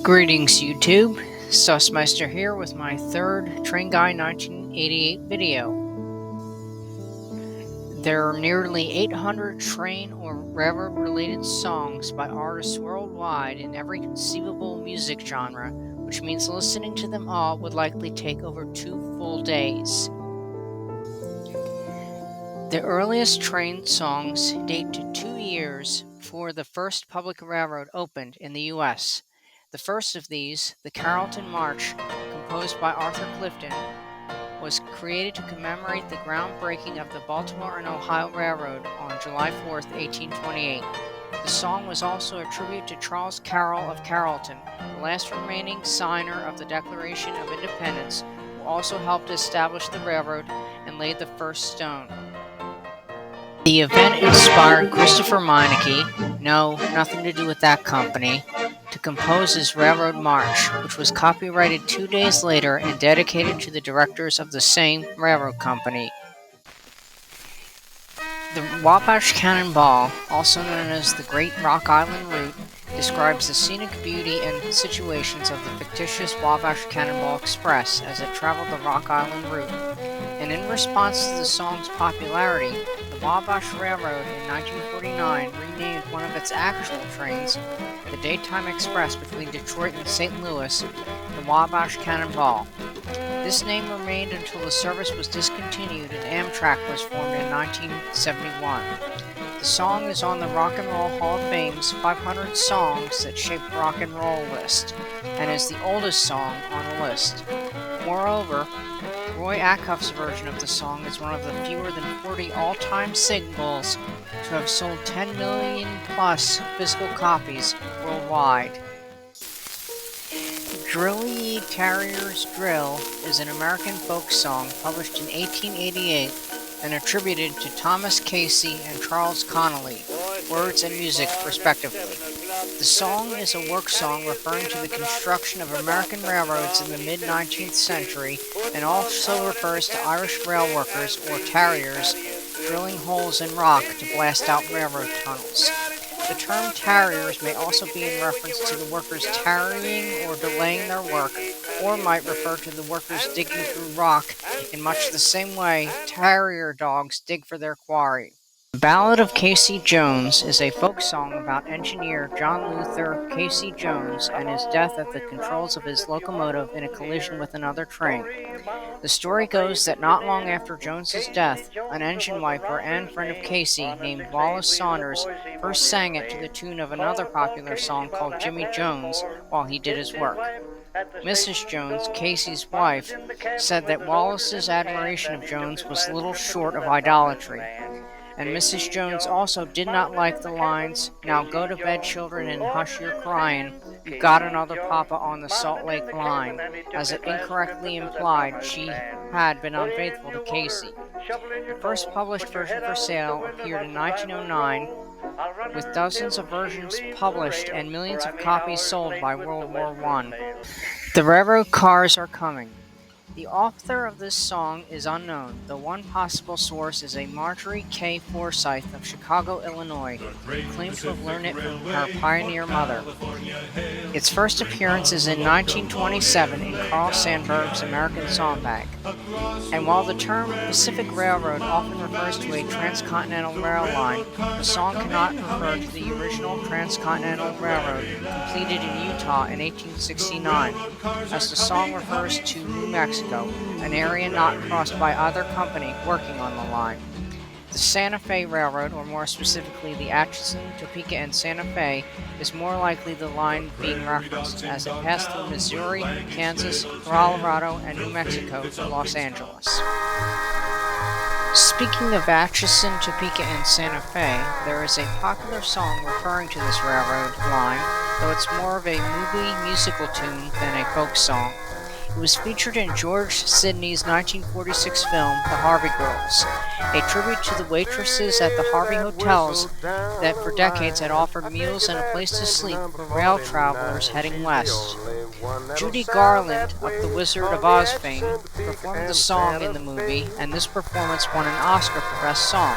Greetings YouTube, Sussmeister here with my third Trainguy1988 video. There are nearly 800 train or railroad related songs by artists worldwide in every conceivable music genre, which means listening to them all would likely take over 2 full days. The earliest train songs date to 2 years before the first public railroad opened in the U.S. The first of these, the Carrollton March, composed by Arthur Clifton, was created to commemorate the groundbreaking of the Baltimore and Ohio Railroad on July 4, 1828. The song was also a tribute to Charles Carroll of Carrollton, the last remaining signer of the Declaration of Independence, who also helped establish the railroad and laid the first stone. The event inspired Christopher Meineke, no, nothing to do with that company, to compose his Railroad March, which was copyrighted 2 days later and dedicated to the directors of the same railroad company. The Wabash Cannonball, also known as the Great Rock Island Route, describes the scenic beauty and situations of the fictitious Wabash Cannonball Express as it traveled the Rock Island route. And in response to the song's popularity, the Wabash Railroad in 1949 renamed one of its actual trains, the Daytime Express between Detroit and St. Louis, the Wabash Cannonball. This name remained until the service was discontinued and Amtrak was formed in 1971. The song is on the Rock and Roll Hall of Fame's 500 Songs That Shaped Rock and Roll list, and is the oldest song on the list. Moreover, Roy Acuff's version of the song is one of the fewer than 40 all-time singles to have sold 10 million plus physical copies worldwide. Drill Ye Terriers Drill is an American folk song published in 1888 and attributed to Thomas Casey and Charles Connolly, words and music respectively. The song is a work song referring to the construction of American railroads in the mid-19th century and also refers to Irish rail workers, or tarriers, drilling holes in rock to blast out railroad tunnels. The term tarriers may also be in reference to the workers tarrying or delaying their work, or might refer to the workers digging through rock in much the same way terrier dogs dig for their quarry. The Ballad of Casey Jones is a folk song about engineer John Luther Casey Jones and his death at the controls of his locomotive in a collision with another train. The story goes that not long after Jones's death, an engine wiper and friend of Casey named Wallace Saunders first sang it to the tune of another popular song called Jimmy Jones while he did his work. Mrs. Jones, Casey's wife, said that Wallace's admiration of Jones was little short of idolatry. And Mrs. Jones also did not like the lines, "Now go to bed, children, and hush your crying. You got another papa on the Salt Lake line," as it incorrectly implied she had been unfaithful to Casey. The first published version for sale appeared in 1909, with dozens of versions published and millions of copies sold by World War I. The railroad cars are coming. The author of this song is unknown, though one possible source is a Marjorie K. Forsyth of Chicago, Illinois, who claimed to have learned it from her pioneer mother. Its first appearance is in 1927 in Carl Sandburg's American Songbag. And while the term Pacific Railroad often refers to a transcontinental rail line, the song cannot refer to the original transcontinental railroad completed in Utah in 1869, as the song refers to New Mexico, an area not crossed by either company working on the line. The Santa Fe Railroad, or more specifically the Atchison, Topeka, and Santa Fe, is more likely the line being referenced, as it passed through Missouri, Kansas, Colorado, and New Mexico to Los Angeles. Speaking of Atchison, Topeka, and Santa Fe, there is a popular song referring to this railroad line, though it's more of a movie musical tune than a folk song. It was featured in George Sidney's 1946 film, The Harvey Girls, a tribute to the waitresses at the Harvey hotels that for decades had offered meals and a place to sleep for rail travelers heading west. Judy Garland, of The Wizard of Oz fame, performed the song in the movie, and this performance won an Oscar for Best Song.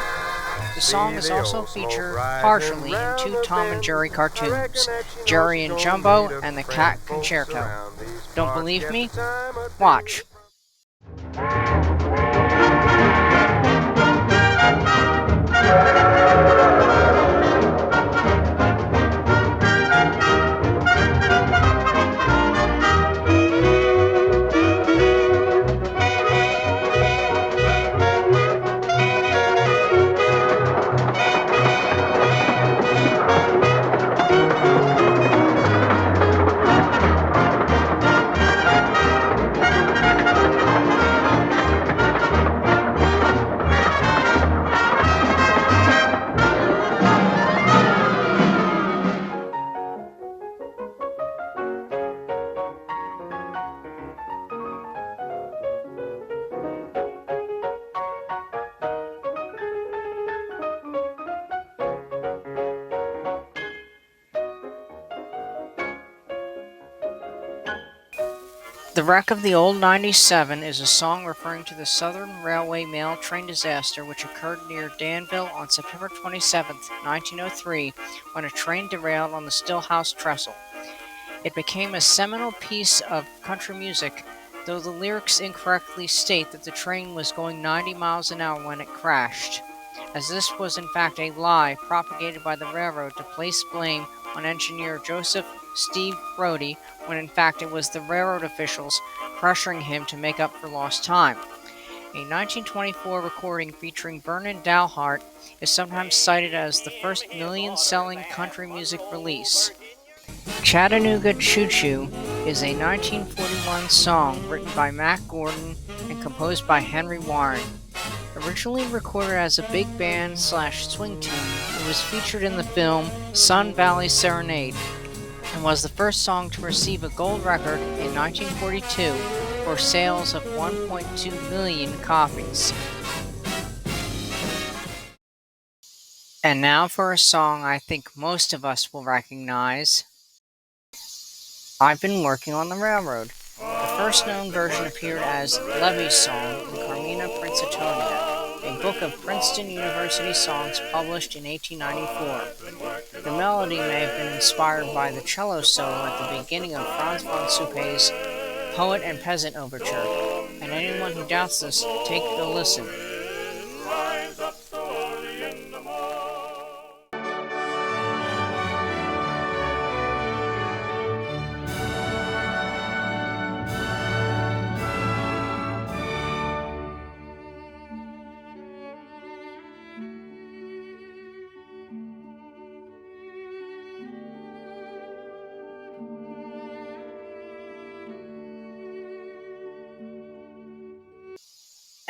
The song is also featured partially in two Tom and Jerry cartoons, Jerry and Jumbo and the Cat Concerto. Don't believe me? Watch. The Wreck of the Old 97 is a song referring to the Southern Railway mail train disaster which occurred near Danville on September 27, 1903, when a train derailed on the Stillhouse Trestle. It became a seminal piece of country music, though the lyrics incorrectly state that the train was going 90 miles an hour when it crashed, as this was in fact a lie propagated by the railroad to place blame on engineer Joseph Steve Brody, when in fact it was the railroad officials pressuring him to make up for lost time. A 1924 recording featuring Vernon Dalhart is sometimes cited as the first million-selling country music release. Chattanooga Choo is a 1941 song written by Mack Gordon and composed by Henry Warren. Originally recorded as a big band/swing tune, it was featured in the film Sun Valley Serenade and was the first song to receive a gold record in 1942 for sales of 1.2 million copies. And now for a song I think most of us will recognize. I've Been Working on the Railroad. The first known version appeared as Levy's Song in Carmina Princetonia, a book of Princeton University songs published in 1894. The melody may have been inspired by the cello solo at the beginning of Franz von Suppé's Poet and Peasant Overture, and anyone who doubts this, take a listen.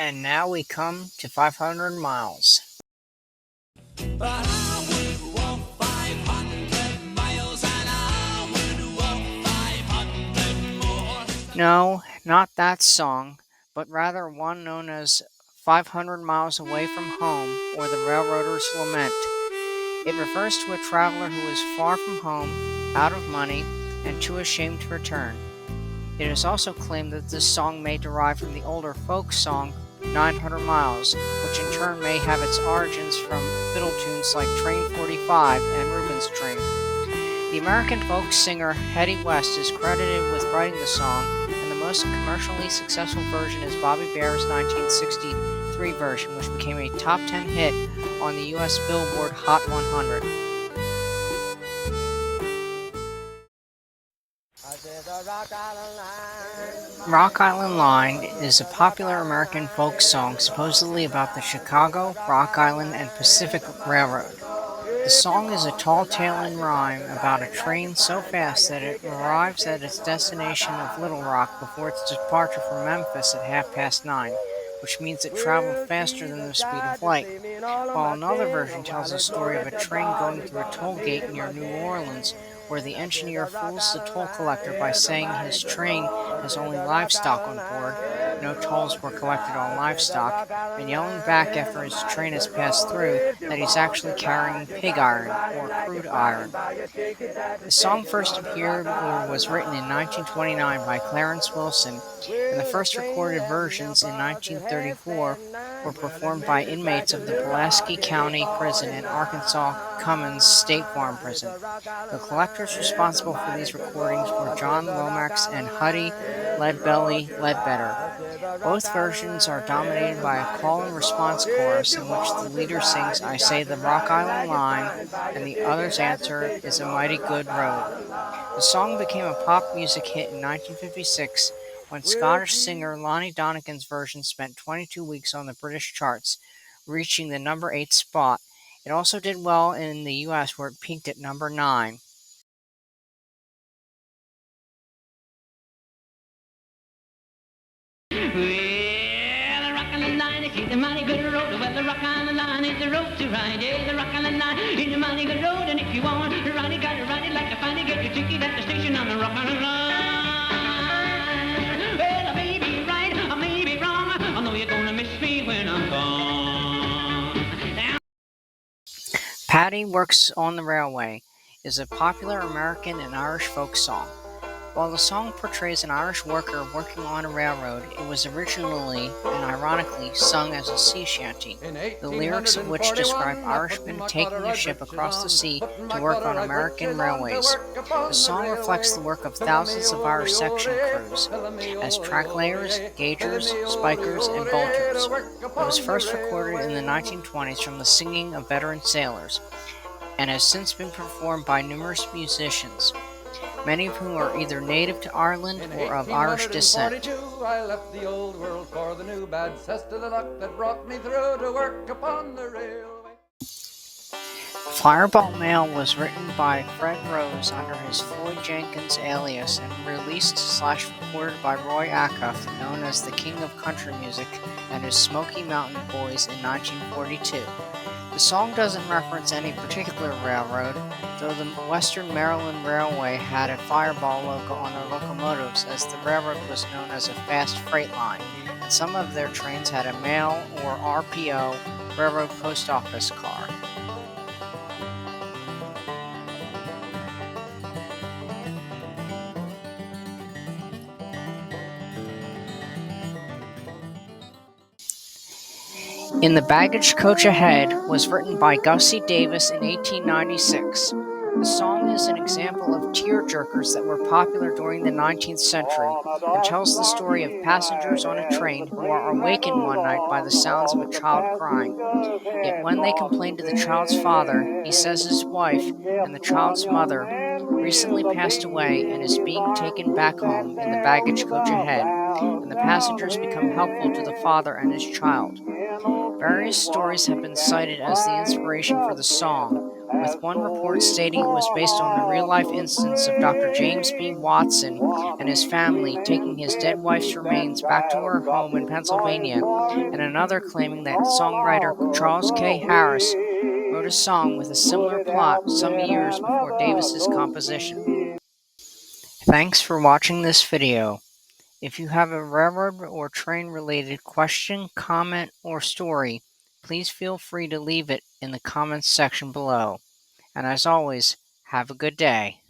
And now we come to 500 miles. But I would walk 500 miles and I would walk 500 more. No, not that song, but rather one known as 500 Miles Away from Home, or the Railroader's Lament. It refers to a traveler who is far from home, out of money, and too ashamed to return. It is also claimed that this song may derive from the older folk song 900 Miles, which in turn may have its origins from fiddle tunes like Train 45 and Reuben's Train. The American folk singer Hetty West is credited with writing the song, and the most commercially successful version is Bobby Bare's 1963 version, which became a top 10 hit on the U.S. Billboard Hot 100. Rock Island Line is a popular American folk song supposedly about the Chicago, Rock Island, and Pacific Railroad. The song is a tall tale in rhyme about a train so fast that it arrives at its destination of Little Rock before its departure from Memphis at 9:30, which means it traveled faster than the speed of light, while another version tells the story of a train going through a toll gate near New Orleans, where the engineer fools the toll collector by saying his train has only livestock on board, no tolls were collected on livestock, and yelling back after his train has passed through that he's actually carrying pig iron or crude iron. The song first appeared or was written in 1929 by Clarence Wilson, and the first recorded versions in 1934 were performed by inmates of the Pulaski County Prison and Arkansas Cummins State Farm Prison. The collectors responsible for these recordings were John Lomax and Huddy Leadbelly Ledbetter. Both versions are dominated by a call and response chorus in which the leader sings "I Say the Rock Island Line" and the other's answer is "A Mighty Good Road." The song became a pop music hit in 1956 when Scottish singer Lonnie Donegan's version spent 22 weeks on the British charts, reaching the number 8 spot. It also did well in the US where it peaked at number 9. Well, the rock on the line is a mighty good road. Well, the rock on the line is the road to ride. Yeah, the rock on the line is a mighty good road. And if you want to ride it, gotta ride it like a finally get your ticket at the station on the rock on the line. Well, I may be right, I may be wrong. I know you're gonna miss me when I'm gone. Paddy Works on the Railway is a popular American and Irish folk song. While the song portrays an Irish worker working on a railroad, it was originally and ironically sung as a sea shanty, the lyrics of which describe Irishmen taking a ship across the sea to work on American railways. The song reflects the work of thousands of Irish section crews as track layers, gaugers, spikers, and bolters. It was first recorded in the 1920s from the singing of veteran sailors, and has since been performed by numerous musicians, many of whom are either native to Ireland or of Irish descent. I left the old world for the new, bad cess to the luck that brought me through to work upon the railway. Fireball Mail was written by Fred Rose under his Floyd Jenkins alias and released/recorded by Roy Acuff, known as the King of Country Music, and his Smoky Mountain Boys in 1942. The song doesn't reference any particular railroad, though the Western Maryland Railway had a Fireball logo on their locomotives, as the railroad was known as a fast freight line, and some of their trains had a mail or RPO, railroad post office car. In the Baggage Coach Ahead was written by Gussie Davis in 1896. The song is an example of tearjerkers that were popular during the 19th century and tells the story of passengers on a train who are awakened one night by the sounds of a child crying. Yet when they complain to the child's father, he says his wife and the child's mother recently passed away and is being taken back home in the baggage coach ahead, and the passengers become helpful to the father and his child. Various stories have been cited as the inspiration for the song, with one report stating it was based on the real-life instance of Dr. James B. Watson and his family taking his dead wife's remains back to her home in Pennsylvania, and another claiming that songwriter Charles K. Harris wrote a song with a similar plot some years before Davis's composition. Thanks for watching this video. If you have a railroad or train-related question, comment, or story, please feel free to leave it in the comments section below. And as always, have a good day.